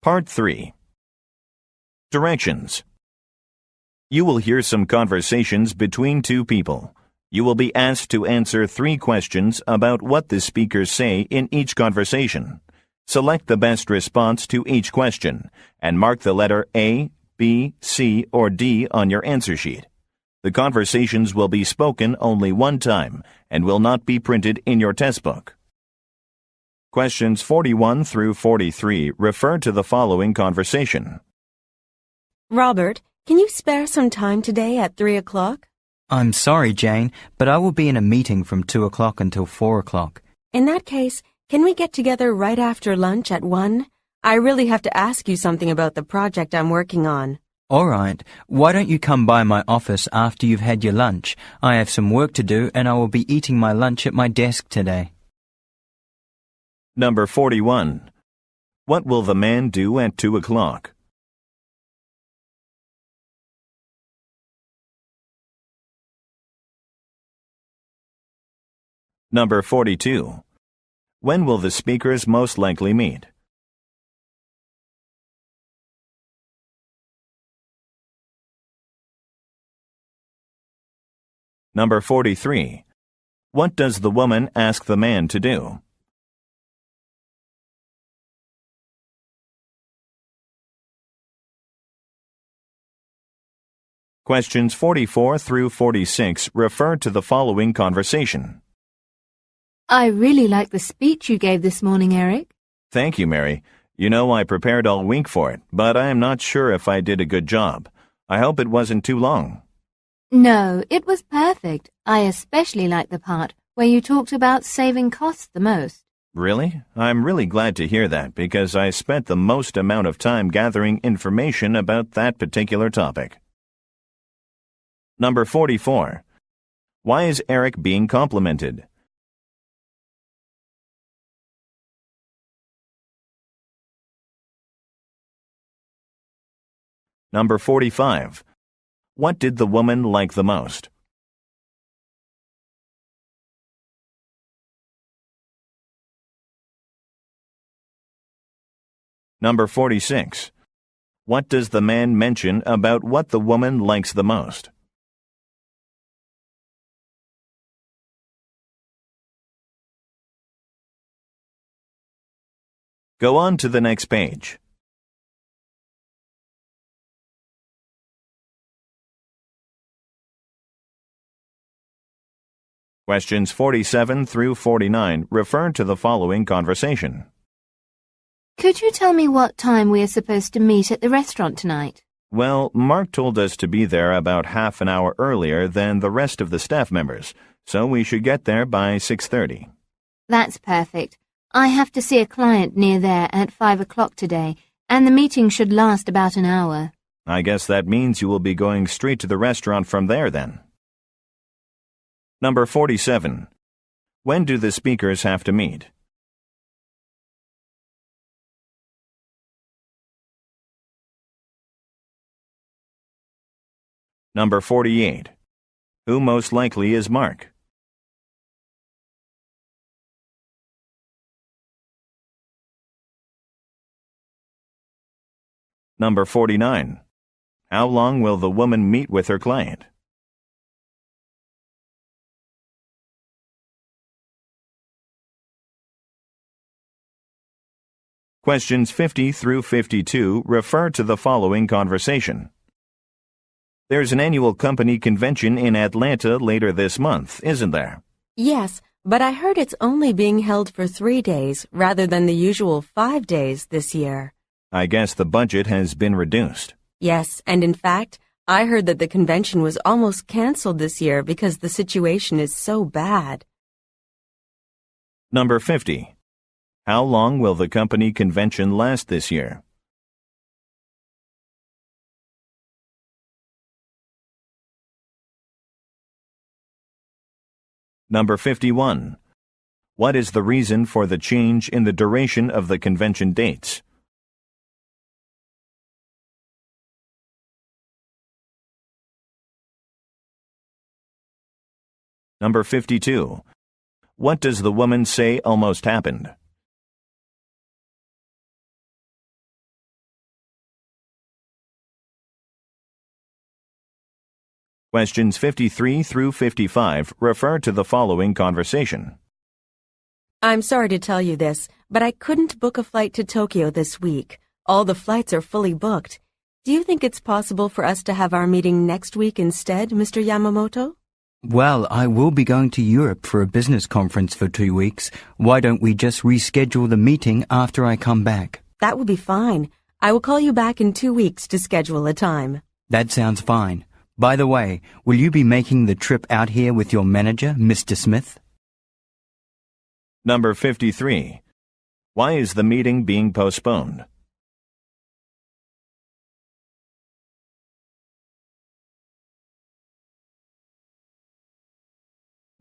Part 3. Directions. You will hear some conversations between two people. You will be asked to answer 3 questions about what the speakers say in each conversation. Select the best response to each question and mark the letter A, B, C, or D on your answer sheet. The conversations will be spoken only one time and will not be printed in your test book. Questions 41 through 43 refer to the following conversation. Robert, can you spare some time today at 3 o'clock? I'm sorry, Jane, but I will be in a meeting from 2 o'clock until 4 o'clock. In that case, can we get together right after lunch at 1? I really have to ask you something about the project I'm working on. All right. Why don't you come by my office after you've had your lunch? I have some work to do and I will be eating my lunch at my desk today. Number 41. What will the man do at 2 o'clock? Number 42. When will the speakers most likely meet? Number 43. What does the woman ask the man to do? Questions 44 through 46 refer to the following conversation. I really like the speech you gave this morning, Eric. Thank you, Mary. You know, I prepared all week for it, but I am not sure if I did a good job. I hope it wasn't too long. No, it was perfect. I especially liked the part where you talked about saving costs the most. Really? I'm really glad to hear that because I spent the most amount of time gathering information about that particular topic. Number 44. Why is Eric being complimented? Number 45. What did the woman like the most? Number 46. What does the man mention about what the woman likes the most? Go on to the next page. Questions 47 through 49 refer to the following conversation. Could you tell me what time we are supposed to meet at the restaurant tonight? Well, Mark told us to be there about half an hour earlier than the rest of the staff members, so we should get there by 6:30. That's perfect. I have to see a client near there at 5 o'clock today, and the meeting should last about an hour. I guess that means you will be going straight to the restaurant from there then. Number 47. When do the speakers have to meet? Number 48. Who most likely is Mark? Number 49. How long will the woman meet with her client? Questions 50 through 52 refer to the following conversation. There's an annual company convention in Atlanta later this month, isn't there? Yes, but I heard it's only being held for 3 days rather than the usual 5 days this year. I guess the budget has been reduced. Yes, and in fact, I heard that the convention was almost canceled this year because the situation is so bad. Number 50. How long will the company convention last this year? Number 51. What is the reason for the change in the duration of the convention dates? Number 52. What does the woman say almost happened? Questions 53 through 55 refer to the following conversation. I'm sorry to tell you this, but I couldn't book a flight to Tokyo this week. All the flights are fully booked. Do you think it's possible for us to have our meeting next week instead, Mr. Yamamoto? Well, I will be going to Europe for a business conference for 2 weeks. Why don't we just reschedule the meeting after I come back? That will be fine. I will call you back in 2 weeks to schedule a time. That sounds fine. By the way, will you be making the trip out here with your manager, Mr. Smith? Number 53. Why is the meeting being postponed?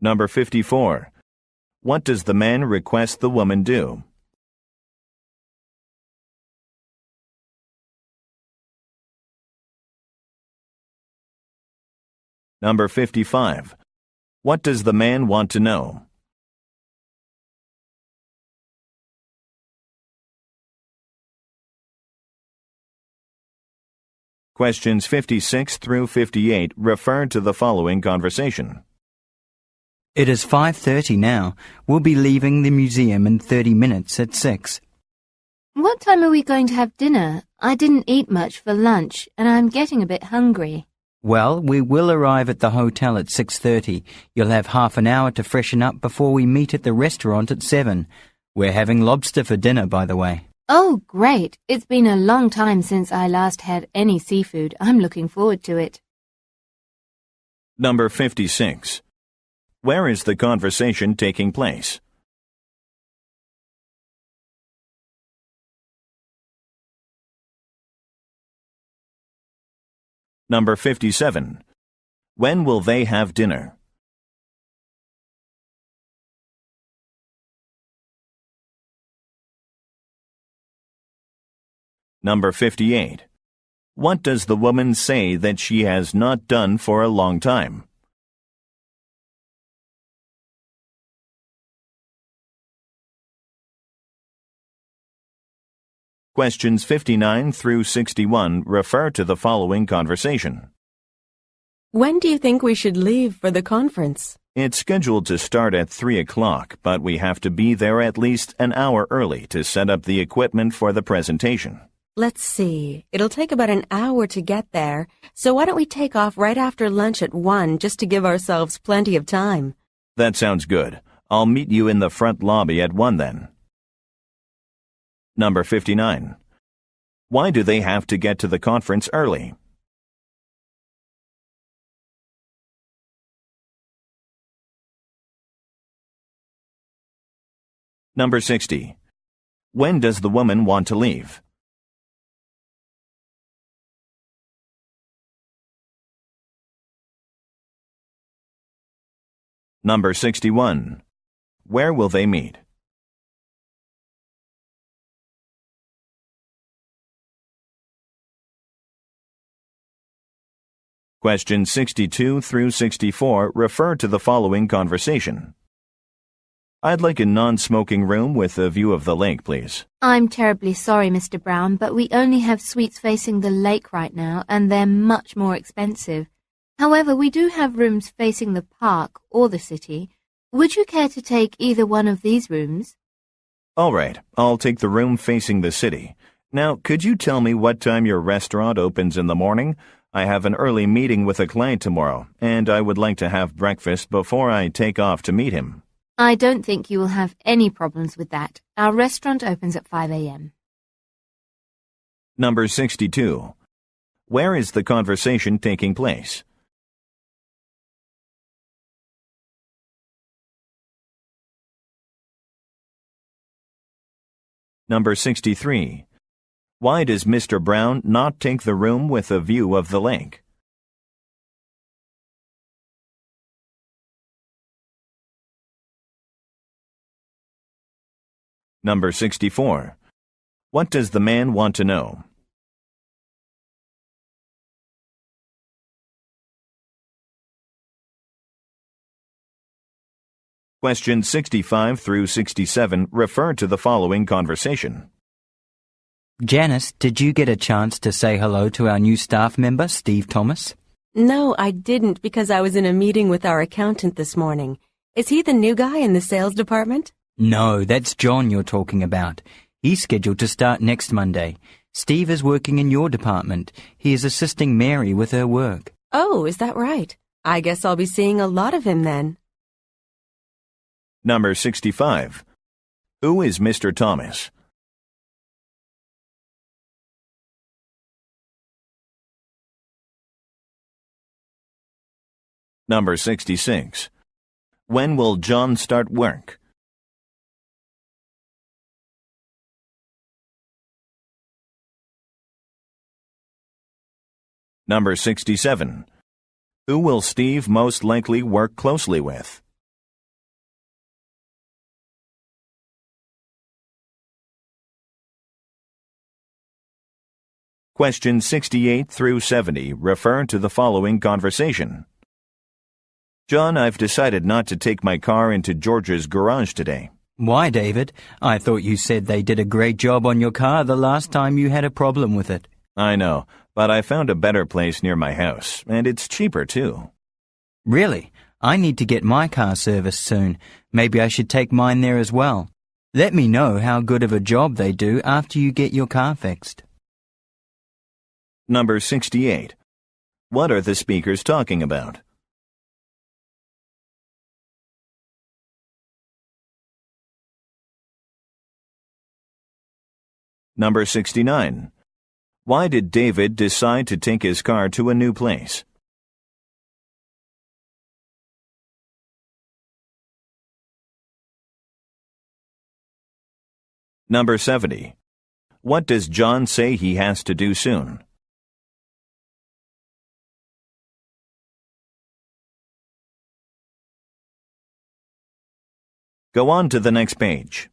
Number 54. What does the man request the woman do? Number 55. What does the man want to know? Questions 56 through 58 refer to the following conversation. It is 5:30 now. We'll be leaving the museum in 30 minutes at 6. What time are we going to have dinner? I didn't eat much for lunch, and I'm getting a bit hungry. Well, we will arrive at the hotel at 6:30. You'll have half an hour to freshen up before we meet at the restaurant at 7. We're having lobster for dinner, by the way. Oh, great. It's been a long time since I last had any seafood. I'm looking forward to it. Number 56. Where is the conversation taking place? Number 57. When will they have dinner? Number 58. What does the woman say that she has not done for a long time? Questions 59 through 61 refer to the following conversation. When do you think we should leave for the conference? It's scheduled to start at 3 o'clock, but we have to be there at least an hour early to set up the equipment for the presentation. Let's see. It'll take about an hour to get there, so why don't we take off right after lunch at 1 just to give ourselves plenty of time? That sounds good. I'll meet you in the front lobby at 1 then. Number 59. Why do they have to get to the conference early? Number 60. When does the woman want to leave? Number 61. Where will they meet? Questions 62 through 64 refer to the following conversation. I'd like a non-smoking room with a view of the lake, please. I'm terribly sorry, Mr. Brown, but we only have suites facing the lake right now, and they're much more expensive. However, we do have rooms facing the park or the city. Would you care to take either one of these rooms? All right, I'll take the room facing the city. Now, could you tell me what time your restaurant opens in the morning? I have an early meeting with a client tomorrow, and I would like to have breakfast before I take off to meet him. I don't think you will have any problems with that. Our restaurant opens at 5 a.m. Number 62. Where is the conversation taking place? Number 63. Why does Mr. Brown not take the room with a view of the lake? Number 64. What does the man want to know? Questions 65 through 67 refer to the following conversation. Janice, did you get a chance to say hello to our new staff member, Steve Thomas? No, I didn't because I was in a meeting with our accountant this morning. Is he the new guy in the sales department? No, that's John you're talking about. He's scheduled to start next Monday. Steve is working in your department. He is assisting Mary with her work. Oh, is that right? I guess I'll be seeing a lot of him then. Number 65. Who is Mr. Thomas? Number 66. When will John start work? Number 67. Who will Steve most likely work closely with? Questions 68 through 70 refer to the following conversation. John, I've decided not to take my car into George's garage today. Why, David? I thought you said they did a great job on your car the last time you had a problem with it. I know, but I found a better place near my house, and it's cheaper too. Really? I need to get my car serviced soon. Maybe I should take mine there as well. Let me know how good of a job they do after you get your car fixed. Number 68. What are the speakers talking about? Number 69. Why did David decide to take his car to a new place? Number 70. What does John say he has to do soon? Go on to the next page.